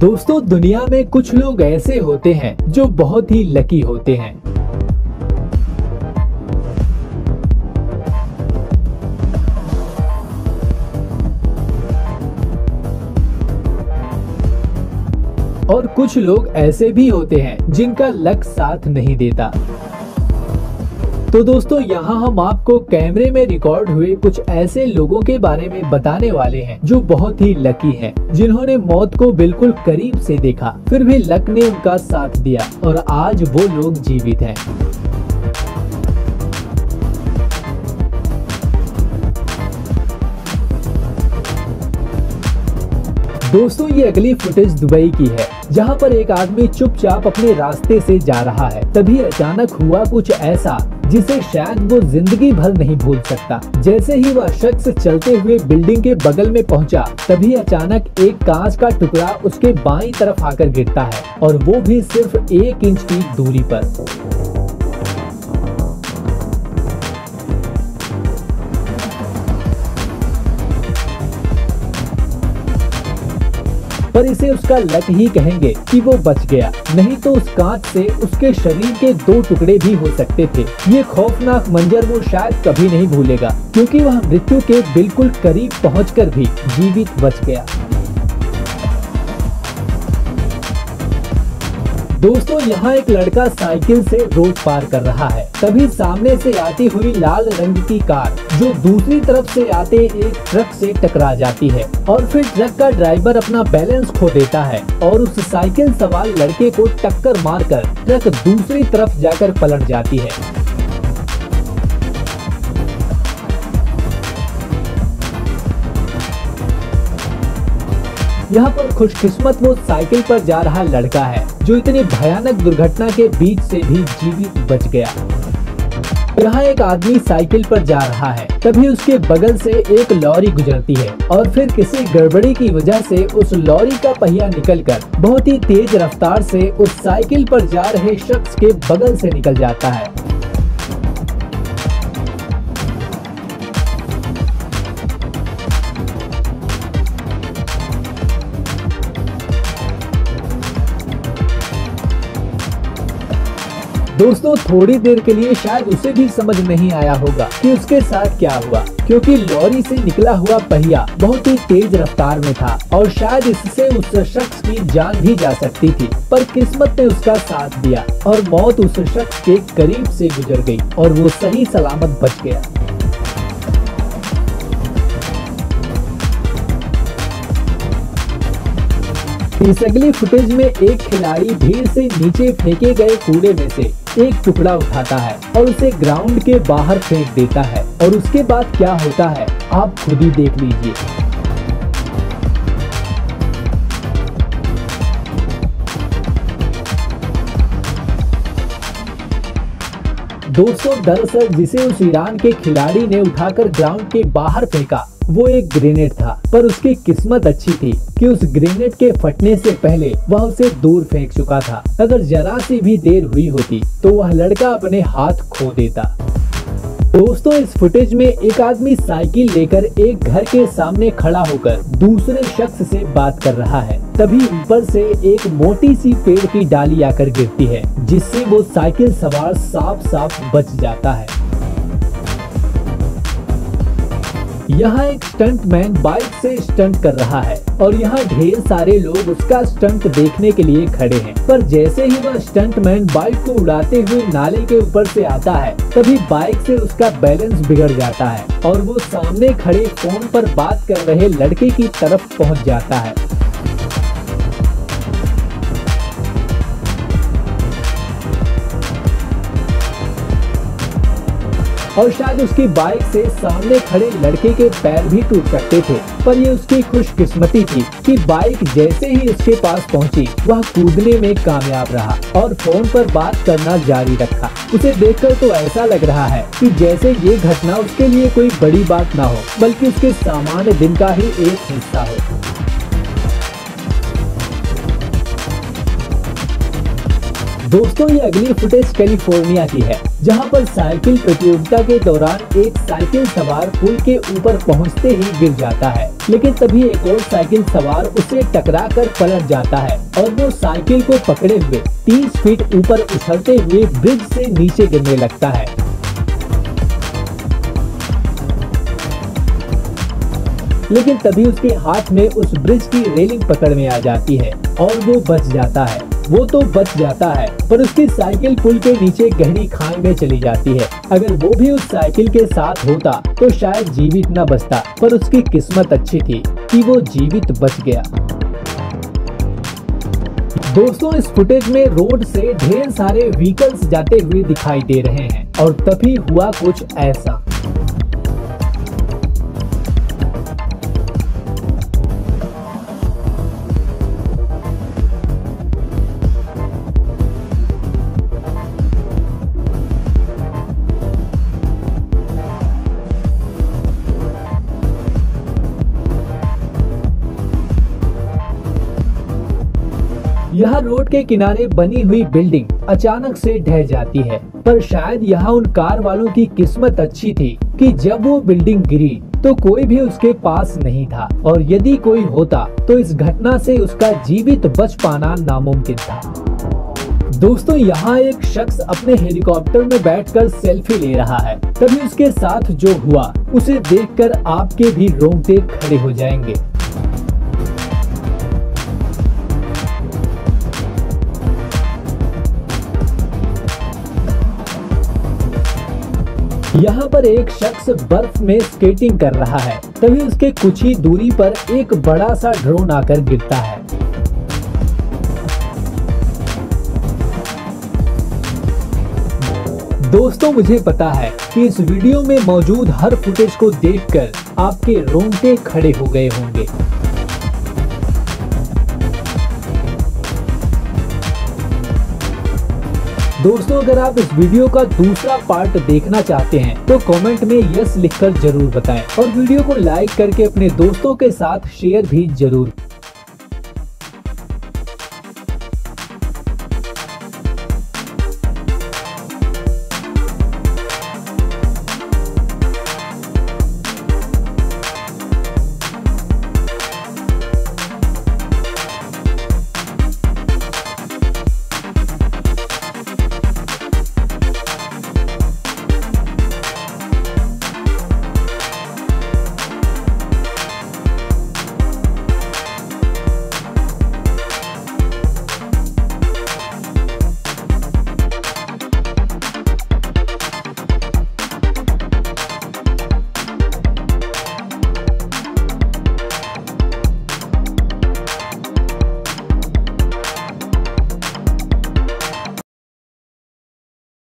दोस्तों, दुनिया में कुछ लोग ऐसे होते हैं जो बहुत ही लकी होते हैं। और कुछ लोग ऐसे भी होते हैं जिनका लक साथ नहीं देता। तो दोस्तों, यहाँ हम आपको कैमरे में रिकॉर्ड हुए कुछ ऐसे लोगों के बारे में बताने वाले हैं जो बहुत ही लकी हैं, जिन्होंने मौत को बिल्कुल करीब से देखा, फिर भी लक ने उनका साथ दिया और आज वो लोग जीवित हैं। दोस्तों, ये अगली फुटेज दुबई की है, जहां पर एक आदमी चुपचाप अपने रास्ते से जा रहा है। तभी अचानक हुआ कुछ ऐसा जिसे शायद वो जिंदगी भर नहीं भूल सकता। जैसे ही वह शख्स चलते हुए बिल्डिंग के बगल में पहुंचा, तभी अचानक एक कांच का टुकड़ा उसके बाईं तरफ आकर गिरता है, और वो भी सिर्फ 1 इंच की दूरी पर। पर इसे उसका लक ही कहेंगे कि वो बच गया, नहीं तो उस कांच से उसके शरीर के 2 टुकड़े भी हो सकते थे। ये खौफनाक मंजर वो शायद कभी नहीं भूलेगा, क्योंकि वह मृत्यु के बिल्कुल करीब पहुंचकर भी जीवित बच गया। दोस्तों, यहाँ एक लड़का साइकिल से रोड पार कर रहा है। तभी सामने से आती हुई लाल रंग की कार जो दूसरी तरफ से आते एक ट्रक से टकरा जाती है, और फिर ट्रक का ड्राइवर अपना बैलेंस खो देता है और उस साइकिल सवार लड़के को टक्कर मारकर ट्रक दूसरी तरफ जाकर पलट जाती है। यहाँ पर खुशकिस्मत वो साइकिल पर जा रहा लड़का है जो इतनी भयानक दुर्घटना के बीच से भी जीवित बच गया। यहाँ एक आदमी साइकिल पर जा रहा है, तभी उसके बगल से एक लॉरी गुजरती है, और फिर किसी गड़बड़ी की वजह से उस लॉरी का पहिया निकलकर बहुत ही तेज रफ्तार से उस साइकिल पर जा रहे शख्स के बगल से निकल जाता है। दोस्तों, थोड़ी देर के लिए शायद उसे भी समझ नहीं आया होगा कि उसके साथ क्या हुआ, क्योंकि लॉरी से निकला हुआ पहिया बहुत ही तेज रफ्तार में था और शायद इससे उस शख्स की जान भी जा सकती थी। पर किस्मत ने उसका साथ दिया और मौत उस शख्स के करीब से गुजर गई और वो सही सलामत बच गया। इस अगली फुटेज में एक खिलाड़ी भीड़ से नीचे फेंके गए कूड़े में से एक टुकड़ा उठाता है और उसे ग्राउंड के बाहर फेंक देता है, और उसके बाद क्या होता है आप खुद ही देख लीजिए। दोस्तों, दरअसल जिसे उस ईरान के खिलाड़ी ने उठाकर ग्राउंड के बाहर फेंका वो एक ग्रेनेड था, पर उसकी किस्मत अच्छी थी कि उस ग्रेनेड के फटने से पहले वह उसे दूर फेंक चुका था। अगर जरा सी भी देर हुई होती तो वह लड़का अपने हाथ खो देता। दोस्तों, इस फुटेज में एक आदमी साइकिल लेकर एक घर के सामने खड़ा होकर दूसरे शख्स से बात कर रहा है। तभी ऊपर से एक मोटी सी पेड़ की डाली आकर गिरती है, जिससे वो साइकिल सवार साफ बच जाता है। यहाँ एक स्टंटमैन बाइक से स्टंट कर रहा है और यहाँ ढेर सारे लोग उसका स्टंट देखने के लिए खड़े हैं। पर जैसे ही वह स्टंटमैन बाइक को उड़ाते हुए नाले के ऊपर से आता है, तभी बाइक से उसका बैलेंस बिगड़ जाता है और वो सामने खड़े फोन पर बात कर रहे लड़के की तरफ पहुँच जाता है। और शायद उसकी बाइक से सामने खड़े लड़के के पैर भी टूट सकते थे, पर ये उसकी खुशकिस्मती थी कि बाइक जैसे ही उसके पास पहुंची वह कूदने में कामयाब रहा और फोन पर बात करना जारी रखा। उसे देखकर तो ऐसा लग रहा है कि जैसे ये घटना उसके लिए कोई बड़ी बात ना हो, बल्कि उसके सामान्य दिन का ही एक हिस्सा हो। दोस्तों, ये अगली फुटेज कैलिफोर्निया की है, जहां पर साइकिल प्रतियोगिता के दौरान एक साइकिल सवार पुल के ऊपर पहुंचते ही गिर जाता है, लेकिन तभी एक और साइकिल सवार उसे टकराकर पलट जाता है और वो साइकिल को पकड़े हुए 30 फीट ऊपर उछलते हुए ब्रिज से नीचे गिरने लगता है। लेकिन तभी उसके हाथ में उस ब्रिज की रेलिंग पकड़ में आ जाती है और वो बच जाता है। वो तो बच जाता है, पर उसकी साइकिल पुल के नीचे गहरी खाई में चली जाती है। अगर वो भी उस साइकिल के साथ होता तो शायद जीवित न बचता, पर उसकी किस्मत अच्छी थी कि वो जीवित बच गया। दोस्तों, इस फुटेज में रोड से ढेर सारे व्हीकल्स जाते हुए दिखाई दे रहे हैं और तभी हुआ कुछ ऐसा। यहाँ रोड के किनारे बनी हुई बिल्डिंग अचानक से ढह जाती है, पर शायद यहाँ उन कार वालों की किस्मत अच्छी थी कि जब वो बिल्डिंग गिरी तो कोई भी उसके पास नहीं था, और यदि कोई होता तो इस घटना से उसका जीवित बच पाना नामुमकिन था। दोस्तों, यहाँ एक शख्स अपने हेलीकॉप्टर में बैठकर सेल्फी ले रहा है। तभी उसके साथ जो हुआ उसे देखकर आपके भी रोंगटे खड़े हो जाएंगे। यहाँ पर एक शख्स बर्फ में स्केटिंग कर रहा है। तभी उसके कुछ ही दूरी पर एक बड़ा सा ड्रोन आकर गिरता है। दोस्तों, मुझे पता है कि इस वीडियो में मौजूद हर फुटेज को देखकर आपके रोंगटे खड़े हो गए होंगे। दोस्तों, अगर आप इस वीडियो का दूसरा पार्ट देखना चाहते हैं तो कमेंट में यस लिखकर जरूर बताएं और वीडियो को लाइक करके अपने दोस्तों के साथ शेयर भी जरूर